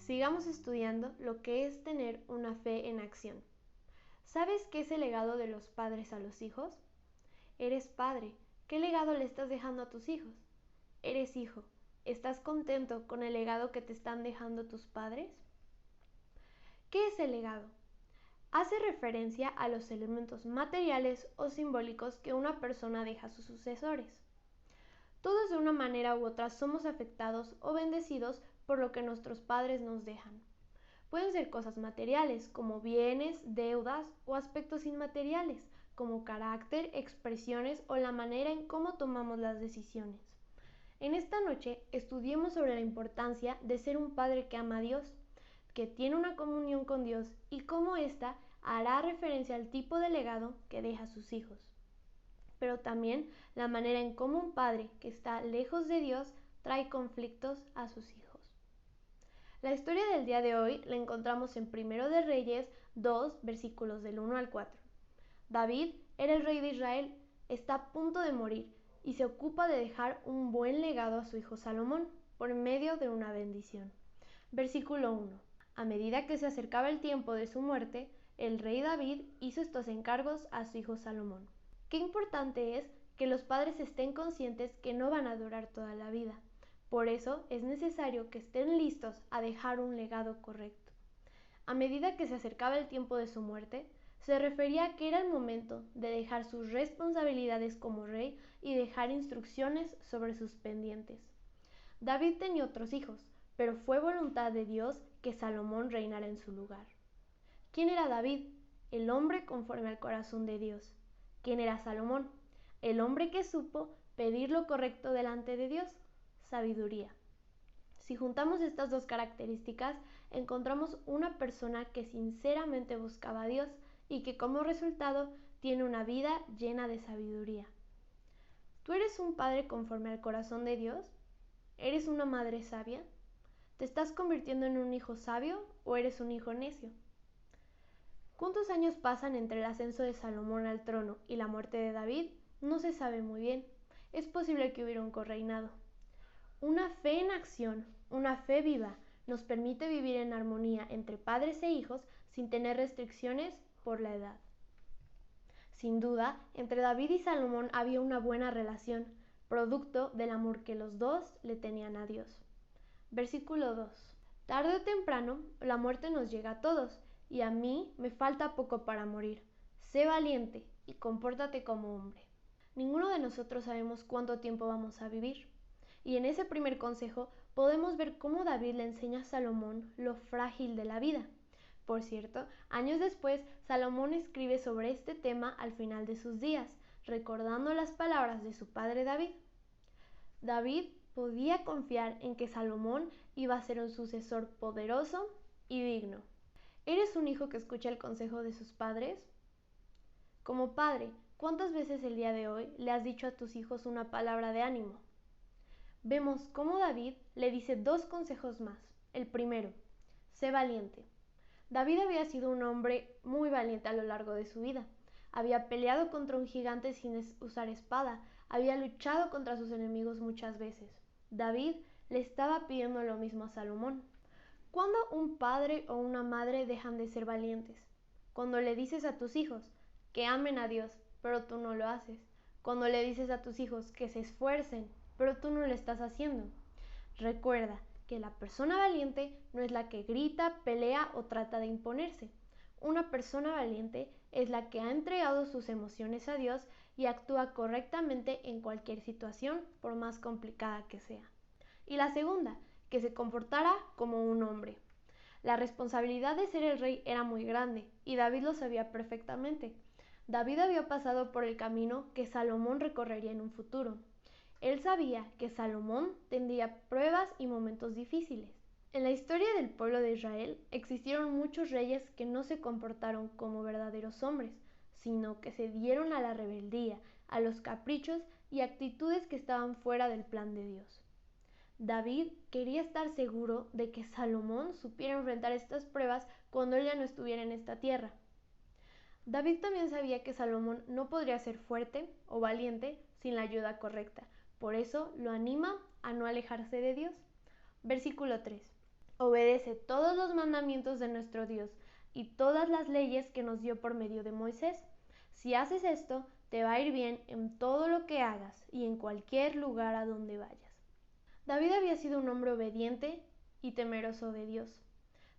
Sigamos estudiando lo que es tener una fe en acción. ¿Sabes qué es el legado de los padres a los hijos? Eres padre. ¿Qué legado le estás dejando a tus hijos? Eres hijo. ¿Estás contento con el legado que te están dejando tus padres? ¿Qué es el legado? Hace referencia a los elementos materiales o simbólicos que una persona deja a sus sucesores. Todos de una manera u otra somos afectados o bendecidos por lo que nuestros padres nos dejan. Pueden ser cosas materiales, como bienes, deudas, o aspectos inmateriales, como carácter, expresiones o la manera en cómo tomamos las decisiones. En esta noche estudiemos sobre la importancia de ser un padre que ama a Dios, que tiene una comunión con Dios y cómo ésta hará referencia al tipo de legado que deja a sus hijos. Pero también la manera en cómo un padre que está lejos de Dios trae conflictos a sus hijos. La historia del día de hoy la encontramos en 1 de Reyes 2, versículos del 1 al 4. David era el rey de Israel, está a punto de morir y se ocupa de dejar un buen legado a su hijo Salomón por medio de una bendición. Versículo 1. A medida que se acercaba el tiempo de su muerte, el rey David hizo estos encargos a su hijo Salomón. Qué importante es que los padres estén conscientes que no van a durar toda la vida. Por eso es necesario que estén listos a dejar un legado correcto. A medida que se acercaba el tiempo de su muerte, se refería a que era el momento de dejar sus responsabilidades como rey y dejar instrucciones sobre sus pendientes. David tenía otros hijos, pero fue voluntad de Dios que Salomón reinara en su lugar. ¿Quién era David? El hombre conforme al corazón de Dios. ¿Quién era Salomón? El hombre que supo pedir lo correcto delante de Dios. Sabiduría. Si juntamos estas dos características, encontramos una persona que sinceramente buscaba a Dios y que como resultado tiene una vida llena de sabiduría. ¿Tú eres un padre conforme al corazón de Dios? ¿Eres una madre sabia? ¿Te estás convirtiendo en un hijo sabio o eres un hijo necio? ¿Cuántos años pasan entre el ascenso de Salomón al trono y la muerte de David? No se sabe muy bien. Es posible que hubiera un correinado. Una fe en acción, una fe viva, nos permite vivir en armonía entre padres e hijos sin tener restricciones por la edad. Sin duda, entre David y Salomón había una buena relación, producto del amor que los dos le tenían a Dios. Versículo 2. Tarde o temprano, la muerte nos llega a todos, y a mí me falta poco para morir. Sé valiente y compórtate como hombre. Ninguno de nosotros sabemos cuánto tiempo vamos a vivir. Y en ese primer consejo podemos ver cómo David le enseña a Salomón lo frágil de la vida. Por cierto, años después, Salomón escribe sobre este tema al final de sus días, recordando las palabras de su padre David. David podía confiar en que Salomón iba a ser un sucesor poderoso y digno. ¿Eres un hijo que escucha el consejo de sus padres? Como padre, ¿cuántas veces el día de hoy le has dicho a tus hijos una palabra de ánimo? Vemos cómo David le dice dos consejos más. El primero, sé valiente. David había sido un hombre muy valiente a lo largo de su vida. Había peleado contra un gigante sin usar espada, había luchado contra sus enemigos muchas veces. David le estaba pidiendo lo mismo a Salomón. ¿Cuándo un padre o una madre dejan de ser valientes? Cuando le dices a tus hijos que amen a Dios, pero tú no lo haces. Cuando le dices a tus hijos que se esfuercen, pero tú no lo estás haciendo. Recuerda que la persona valiente no es la que grita, pelea o trata de imponerse. Una persona valiente es la que ha entregado sus emociones a Dios y actúa correctamente en cualquier situación, por más complicada que sea. Y la segunda, que se comportara como un hombre. La responsabilidad de ser el rey era muy grande, y David lo sabía perfectamente. David había pasado por el camino que Salomón recorrería en un futuro. Él sabía que Salomón tendría pruebas y momentos difíciles. En la historia del pueblo de Israel existieron muchos reyes que no se comportaron como verdaderos hombres, sino que se dieron a la rebeldía, a los caprichos y actitudes que estaban fuera del plan de Dios. David quería estar seguro de que Salomón supiera enfrentar estas pruebas cuando él ya no estuviera en esta tierra. David también sabía que Salomón no podría ser fuerte o valiente sin la ayuda correcta. Por eso lo anima a no alejarse de Dios. Versículo 3. Obedece todos los mandamientos de nuestro Dios y todas las leyes que nos dio por medio de Moisés. Si haces esto, te va a ir bien en todo lo que hagas y en cualquier lugar a donde vayas. David había sido un hombre obediente y temeroso de Dios.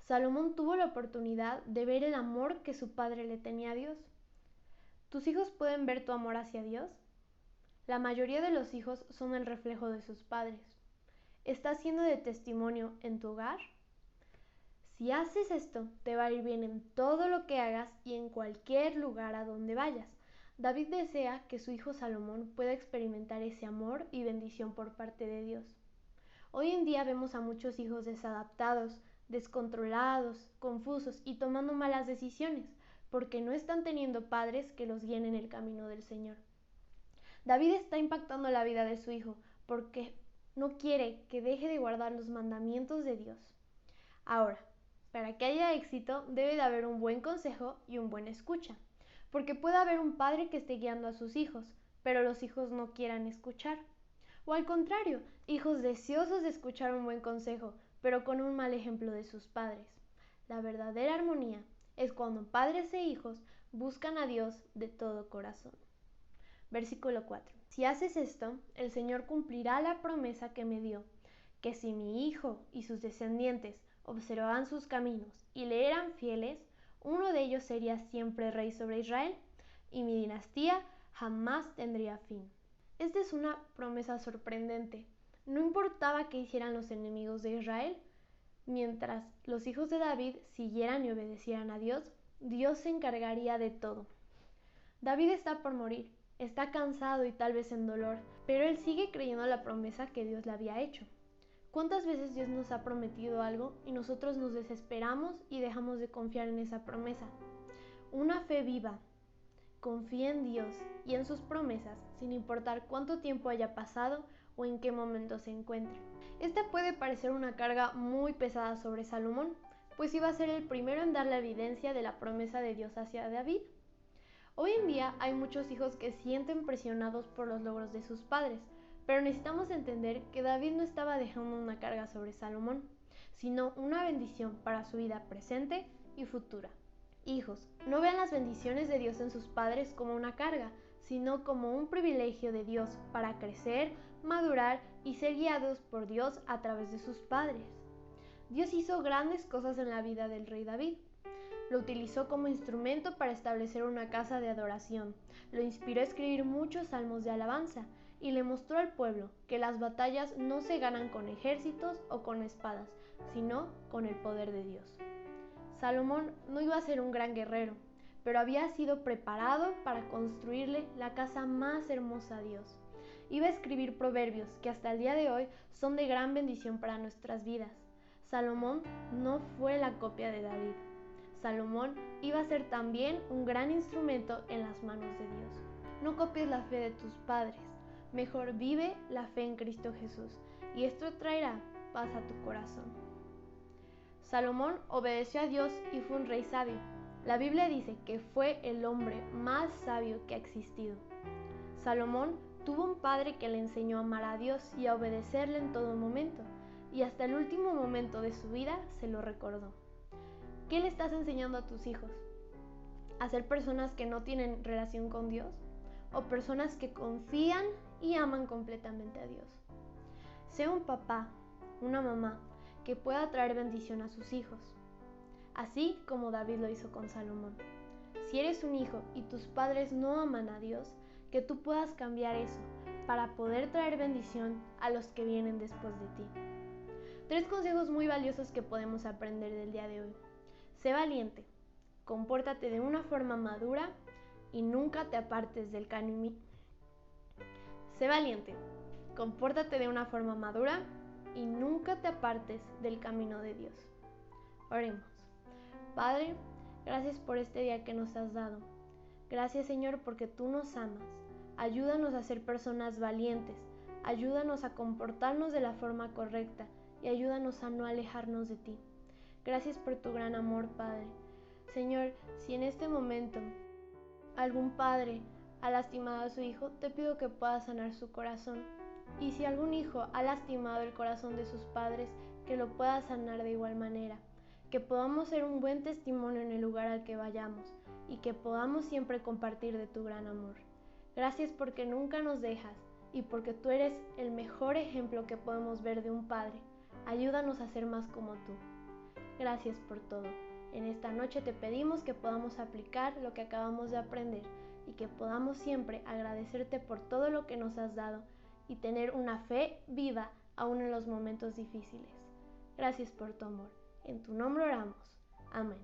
Salomón tuvo la oportunidad de ver el amor que su padre le tenía a Dios. ¿Tus hijos pueden ver tu amor hacia Dios? La mayoría de los hijos son el reflejo de sus padres. ¿Estás siendo de testimonio en tu hogar? Si haces esto, te va a ir bien en todo lo que hagas y en cualquier lugar a donde vayas. David desea que su hijo Salomón pueda experimentar ese amor y bendición por parte de Dios. Hoy en día vemos a muchos hijos desadaptados, descontrolados, confusos y tomando malas decisiones, porque no están teniendo padres que los guíen en el camino del Señor. David está impactando la vida de su hijo porque no quiere que deje de guardar los mandamientos de Dios. Ahora, para que haya éxito debe de haber un buen consejo y un buen escucha, porque puede haber un padre que esté guiando a sus hijos, pero los hijos no quieran escuchar. O al contrario, hijos deseosos de escuchar un buen consejo, pero con un mal ejemplo de sus padres. La verdadera armonía es cuando padres e hijos buscan a Dios de todo corazón. Versículo 4. Si haces esto, el Señor cumplirá la promesa que me dio, que si mi hijo y sus descendientes observaban sus caminos y le eran fieles, uno de ellos sería siempre rey sobre Israel, y mi dinastía jamás tendría fin. Esta es una promesa sorprendente. No importaba qué hicieran los enemigos de Israel, mientras los hijos de David siguieran y obedecieran a Dios, Dios se encargaría de todo. David está por morir, está cansado y tal vez en dolor, pero él sigue creyendo la promesa que Dios le había hecho. ¿Cuántas veces Dios nos ha prometido algo y nosotros nos desesperamos y dejamos de confiar en esa promesa? Una fe viva. Confía en Dios y en sus promesas, sin importar cuánto tiempo haya pasado o en qué momento se encuentre. Esta puede parecer una carga muy pesada sobre Salomón, pues iba a ser el primero en dar la evidencia de la promesa de Dios hacia David. Hoy en día hay muchos hijos que sienten presionados por los logros de sus padres, pero necesitamos entender que David no estaba dejando una carga sobre Salomón, sino una bendición para su vida presente y futura. Hijos, no vean las bendiciones de Dios en sus padres como una carga, sino como un privilegio de Dios para crecer, madurar y ser guiados por Dios a través de sus padres. Dios hizo grandes cosas en la vida del rey David. Lo utilizó como instrumento para establecer una casa de adoración, lo inspiró a escribir muchos salmos de alabanza y le mostró al pueblo que las batallas no se ganan con ejércitos o con espadas, sino con el poder de Dios. Salomón no iba a ser un gran guerrero, pero había sido preparado para construirle la casa más hermosa a Dios. Iba a escribir proverbios que hasta el día de hoy son de gran bendición para nuestras vidas. Salomón no fue la copia de David. Salomón iba a ser también un gran instrumento en las manos de Dios. No copies la fe de tus padres, mejor vive la fe en Cristo Jesús, y esto traerá paz a tu corazón. Salomón obedeció a Dios y fue un rey sabio. La Biblia dice que fue el hombre más sabio que ha existido. Salomón tuvo un padre que le enseñó a amar a Dios y a obedecerle en todo momento, y hasta el último momento de su vida se lo recordó. ¿Qué le estás enseñando a tus hijos? ¿A ser personas que no tienen relación con Dios? ¿O personas que confían y aman completamente a Dios? Sea un papá, una mamá, que pueda traer bendición a sus hijos, así como David lo hizo con Salomón. Si eres un hijo y tus padres no aman a Dios, que tú puedas cambiar eso para poder traer bendición a los que vienen después de ti. 3 consejos muy valiosos que podemos aprender del día de hoy. Sé valiente, compórtate de una forma madura y nunca te apartes del camino. Sé valiente, compórtate de una forma madura y nunca te apartes del camino de Dios. Oremos. Padre, gracias por este día que nos has dado. Gracias, Señor, porque tú nos amas. Ayúdanos a ser personas valientes. Ayúdanos a comportarnos de la forma correcta y ayúdanos a no alejarnos de ti. Gracias por tu gran amor, Padre. Señor, si en este momento algún padre ha lastimado a su hijo, te pido que puedas sanar su corazón. Y si algún hijo ha lastimado el corazón de sus padres, que lo puedas sanar de igual manera, que podamos ser un buen testimonio en el lugar al que vayamos y que podamos siempre compartir de tu gran amor. Gracias porque nunca nos dejas y porque tú eres el mejor ejemplo que podemos ver de un padre. Ayúdanos a ser más como tú. Gracias por todo. En esta noche te pedimos que podamos aplicar lo que acabamos de aprender y que podamos siempre agradecerte por todo lo que nos has dado y tener una fe viva aún en los momentos difíciles. Gracias por tu amor. En tu nombre oramos. Amén.